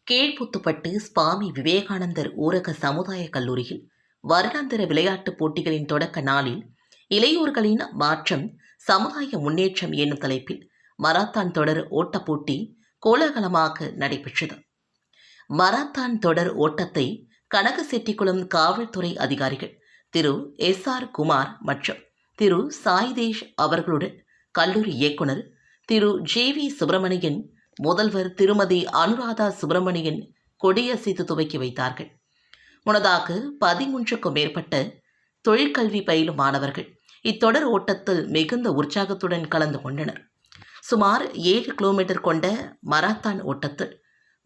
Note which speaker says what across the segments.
Speaker 1: கீழ்புத்துப்பட்டு சுவாமி விவேகானந்தர் ஊரக சமுதாய கல்லூரியில் வருடாந்திர விளையாட்டுப் போட்டிகளின் தொடக்க நாளில் இளையோர்களின் மாற்றம் சமுதாய முன்னேற்றம் என்னும் தலைப்பில் மராத்தான் தொடர் ஓட்டப் போட்டி கோலாகலமாக நடைபெற்றது. மராத்தான் தொடர் ஓட்டத்தை கனகசெட்டிக்குளம் காவல்துறை அதிகாரிகள் திரு எஸ்.ஆர். குமார் மற்றும் திரு சாய்தேஷ் அவர்களுடன் கல்லூரி இயக்குனர் திரு ஜே.வி. சுப்பிரமணியன், முதல்வர் திருமதி அனுராதா சுப்பிரமணியன் கொடியசைத்து துவக்கி வைத்தார்கள். முன்னதாக 13க்கும் மேற்பட்ட தொழிற்கல்வி பயிலும் மாணவர்கள் இத்தொடர் ஓட்டத்தில் மிகுந்த உற்சாகத்துடன் கலந்து கொண்டனர். சுமார் 7 கிலோமீட்டர் கொண்ட மராத்தான் ஓட்டத்தில்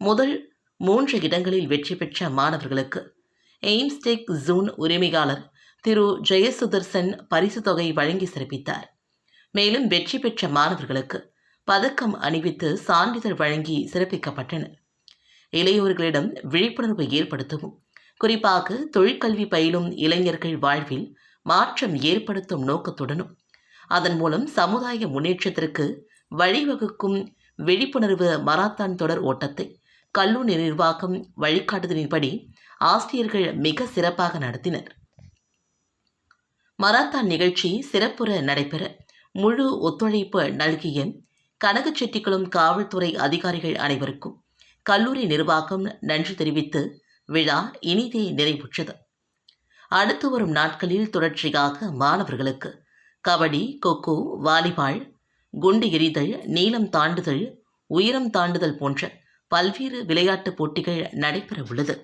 Speaker 1: முதல் 3 இடங்களில் வெற்றி பெற்ற மாணவர்களுக்கு எய்ம்ஸ்டெக் ஜூன் உரிமையாளர் திரு ஜெயசுதர்சன் பரிசு தொகை வழங்கி சிறப்பித்தார். மேலும் வெற்றி பெற்ற மாணவர்களுக்கு பதக்கம் அணிவித்து சான்றிதழ் வழங்கி சிறப்பிக்கப்பட்டனர். இளையோர்களிடம் விழிப்புணர்வு ஏற்படுத்தவும், குறிப்பாக தொழிற்கல்வி பயிலும் இளைஞர்கள் வாழ்வில் மாற்றம் ஏற்படுத்தும் நோக்கத்துடனும் அதன் மூலம் சமுதாய முன்னேற்றத்திற்கு வழிவகுக்கும் விழிப்புணர்வு மராத்தான் தொடர் ஓட்டத்தை கல்லூரி நிர்வாகம் வழிகாட்டுதலின்படி ஆசிரியர்கள் மிக சிறப்பாக நடத்தினர். மராத்தான் நிகழ்ச்சி சிறப்புற நடைபெற முழு ஒத்துழைப்பு நல்கிய கனகசெட்டிக்குளம் காவல்துறை அதிகாரிகள் அனைவருக்கும் கல்லூரி நிர்வாகம் நன்றி தெரிவித்து விழா இனிதே நிறைவுற்றது. அடுத்து வரும் நாட்களில் தொடர்ச்சியாக மாணவர்களுக்கு கபடி, கொக்கோ, வாலிபால், குண்டு எறிதல், நீளம் தாண்டுதல், உயரம் தாண்டுதல் போன்ற பல்வேறு விளையாட்டுப் போட்டிகள் நடைபெற உள்ளது.